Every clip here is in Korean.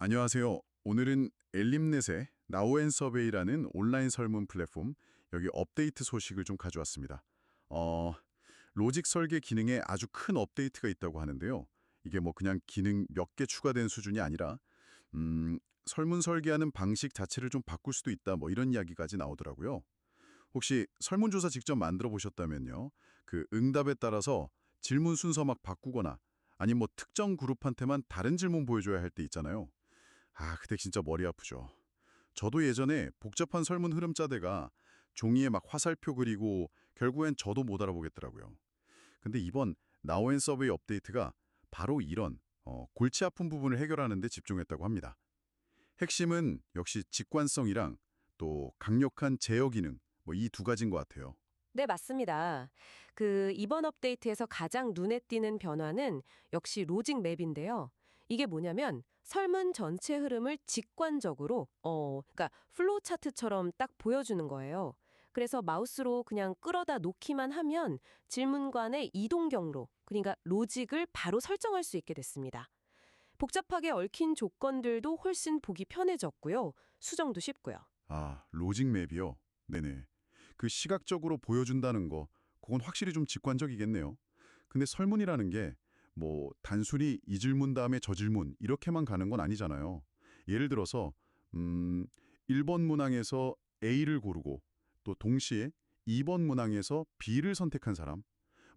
안녕하세요. 오늘은 엘림넷의 나우앤서베이라는 온라인 설문 플랫폼 여기 업데이트 소식을 좀 가져왔습니다. 로직 설계 기능에 아주 큰 업데이트가 있다고 하는데요. 이게 뭐 그냥 기능 몇 개 추가된 수준이 아니라 설문 설계하는 방식 자체를 좀 바꿀 수도 있다 뭐 이런 이야기까지 나오더라고요. 혹시 설문조사 직접 만들어 보셨다면요. 그 응답에 따라서 질문 순서 막 바꾸거나 아니면 뭐 특정 그룹한테만 다른 질문 보여줘야 할 때 있잖아요. 그때 진짜 머리 아프죠. 저도 예전에 복잡한 설문 흐름 짜대가 종이에 막 화살표 그리고 결국엔 저도 못 알아보겠더라고요. 근데 이번 나우앤 서베이 업데이트가 바로 이런 골치 아픈 부분을 해결하는 데 집중했다고 합니다. 핵심은 역시 직관성이랑 또 강력한 제어 기능 뭐 이 두 가지인 것 같아요. 네, 맞습니다. 이번 업데이트에서 가장 눈에 띄는 변화는 역시 로직 맵인데요. 이게 뭐냐면 설문 전체 흐름을 직관적으로, 그러니까 플로우 차트처럼 딱 보여주는 거예요. 그래서 마우스로 그냥 끌어다 놓기만 하면 질문관의 이동 경로, 그러니까 로직을 바로 설정할 수 있게 됐습니다. 복잡하게 얽힌 조건들도 훨씬 보기 편해졌고요. 수정도 쉽고요. 로직 맵이요? 네네. 그 시각적으로 보여준다는 거, 그건 확실히 좀 직관적이겠네요. 근데 설문이라는 게 뭐 단순히 이 질문 다음에 저 질문 이렇게만 가는 건 아니잖아요. 예를 들어서 1번 문항에서 A를 고르고 또 동시에 2번 문항에서 B를 선택한 사람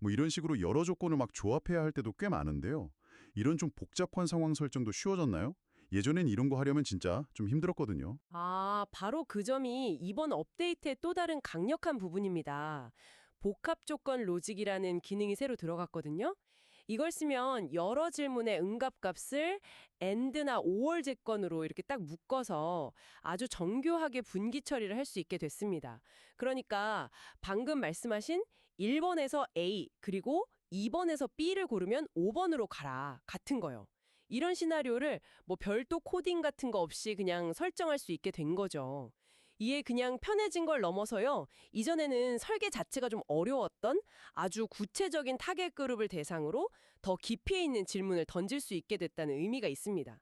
뭐 이런 식으로 여러 조건을 막 조합해야 할 때도 꽤 많은데요. 이런 좀 복잡한 상황 설정도 쉬워졌나요? 예전엔 이런 거 하려면 진짜 좀 힘들었거든요. 바로 그 점이 이번 업데이트의 또 다른 강력한 부분입니다. 복합 조건 로직이라는 기능이 새로 들어갔거든요. 이걸 쓰면 여러 질문의 응답값을 AND나 OR 조건으로 이렇게 딱 묶어서 아주 정교하게 분기 처리를 할 수 있게 됐습니다. 그러니까 방금 말씀하신 1번에서 A 그리고 2번에서 B를 고르면 5번으로 가라 같은 거요. 이런 시나리오를 뭐 별도 코딩 같은 거 없이 그냥 설정할 수 있게 된 거죠. 이에 그냥 편해진 걸 넘어서요. 이전에는 설계 자체가 좀 어려웠던 아주 구체적인 타겟 그룹을 대상으로 더 깊이 있는 질문을 던질 수 있게 됐다는 의미가 있습니다.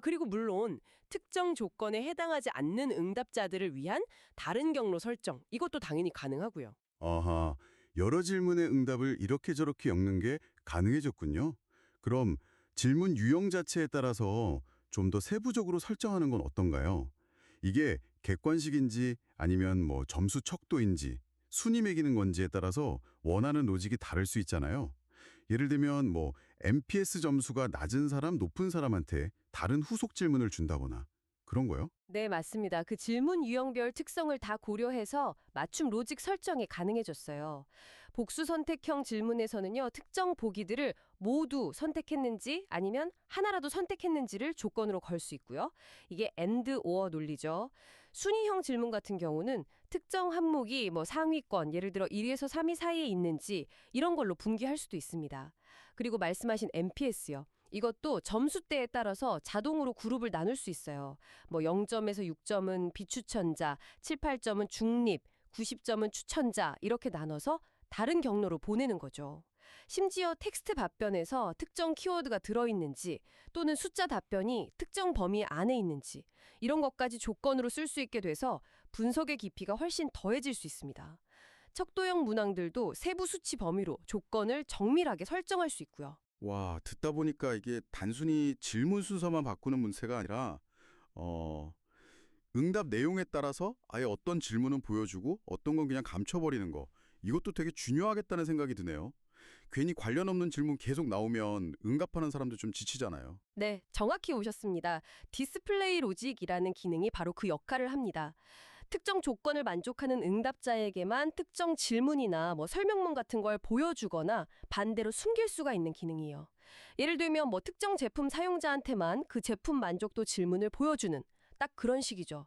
그리고 물론 특정 조건에 해당하지 않는 응답자들을 위한 다른 경로 설정, 이것도 당연히 가능하고요. 아하, 여러 질문의 응답을 이렇게 저렇게 엮는 게 가능해졌군요. 그럼 질문 유형 자체에 따라서 좀 더 세부적으로 설정하는 건 어떤가요? 이게 객관식인지 아니면 뭐 점수 척도인지 순위 매기는 건지에 따라서 원하는 로직이 다를 수 있잖아요. 예를 들면 뭐 NPS 점수가 낮은 사람, 높은 사람한테 다른 후속 질문을 준다거나 그런 거요? 네, 맞습니다. 그 질문 유형별 특성을 다 고려해서 맞춤 로직 설정이 가능해졌어요. 복수 선택형 질문에서는요, 특정 보기들을 모두 선택했는지 아니면 하나라도 선택했는지를 조건으로 걸 수 있고요. 이게 AND OR 논리죠. 순위형 질문 같은 경우는 특정 항목이 뭐 상위권, 예를 들어 1위에서 3위 사이에 있는지 이런 걸로 분기할 수도 있습니다. 그리고 말씀하신 NPS요. 이것도 점수대에 따라서 자동으로 그룹을 나눌 수 있어요. 뭐 0점에서 6점은 비추천자, 7, 8점은 중립, 90점은 추천자 이렇게 나눠서 다른 경로로 보내는 거죠. 심지어 텍스트 답변에서 특정 키워드가 들어있는지 또는 숫자 답변이 특정 범위 안에 있는지 이런 것까지 조건으로 쓸 수 있게 돼서 분석의 깊이가 훨씬 더해질 수 있습니다. 척도형 문항들도 세부 수치 범위로 조건을 정밀하게 설정할 수 있고요. 와, 듣다 보니까 이게 단순히 질문 순서만 바꾸는 문제가 아니라 어, 응답 내용에 따라서 아예 어떤 질문은 보여주고 어떤 건 그냥 감춰버리는 거 이것도 되게 중요하겠다는 생각이 드네요. 괜히 관련 없는 질문 계속 나오면 응답하는 사람도 좀 지치잖아요. 네, 정확히 오셨습니다. 디스플레이 로직이라는 기능이 바로 그 역할을 합니다. 특정 조건을 만족하는 응답자에게만 특정 질문이나 뭐 설명문 같은 걸 보여주거나 반대로 숨길 수가 있는 기능이에요. 예를 들면 뭐 특정 제품 사용자한테만 그 제품 만족도 질문을 보여주는 딱 그런 식이죠.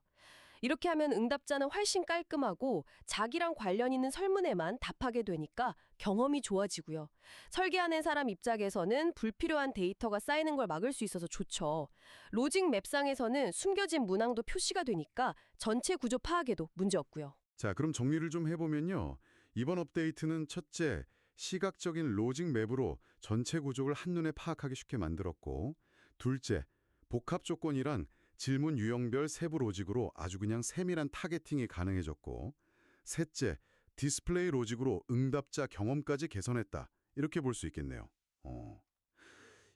이렇게 하면 응답자는 훨씬 깔끔하고 자기랑 관련 있는 설문에만 답하게 되니까 경험이 좋아지고요. 설계하는 사람 입장에서는 불필요한 데이터가 쌓이는 걸 막을 수 있어서 좋죠. 로직 맵상에서는 숨겨진 문항도 표시가 되니까 전체 구조 파악에도 문제 없고요. 자, 그럼 정리를 좀 해보면요. 이번 업데이트는 첫째, 시각적인 로직 맵으로 전체 구조를 한눈에 파악하기 쉽게 만들었고, 둘째, 복합 조건이란 질문 유형별 세부 로직으로 아주 그냥 세밀한 타겟팅이 가능해졌고, 셋째, 디스플레이 로직으로 응답자 경험까지 개선했다. 이렇게 볼 수 있겠네요.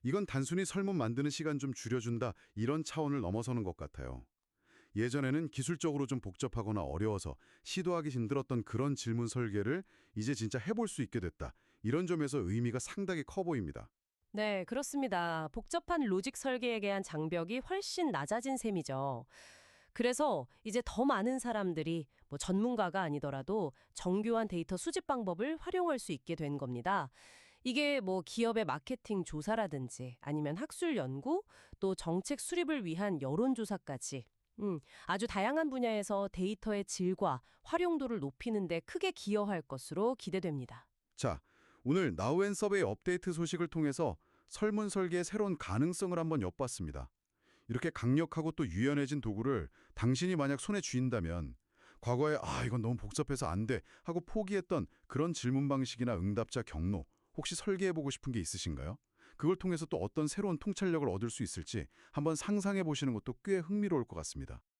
이건 단순히 설문 만드는 시간 좀 줄여준다 이런 차원을 넘어서는 것 같아요. 예전에는 기술적으로 좀 복잡하거나 어려워서 시도하기 힘들었던 그런 질문 설계를 이제 진짜 해볼 수 있게 됐다. 이런 점에서 의미가 상당히 커 보입니다. 네, 그렇습니다. 복잡한 로직 설계에 대한 장벽이 훨씬 낮아진 셈이죠. 그래서 이제 더 많은 사람들이 뭐 전문가가 아니더라도 정교한 데이터 수집 방법을 활용할 수 있게 된 겁니다. 이게 뭐 기업의 마케팅 조사라든지 아니면 학술 연구, 또 정책 수립을 위한 여론조사까지 아주 다양한 분야에서 데이터의 질과 활용도를 높이는 데 크게 기여할 것으로 기대됩니다. 자, 오늘 나우앤서베이 업데이트 소식을 통해서 설문 설계의 새로운 가능성을 한번 엿봤습니다. 이렇게 강력하고 또 유연해진 도구를 당신이 만약 손에 쥐인다면 과거에 이건 너무 복잡해서 안 돼 하고 포기했던 그런 질문 방식이나 응답자 경로 혹시 설계해보고 싶은 게 있으신가요? 그걸 통해서 또 어떤 새로운 통찰력을 얻을 수 있을지 한번 상상해 보시는 것도 꽤 흥미로울 것 같습니다.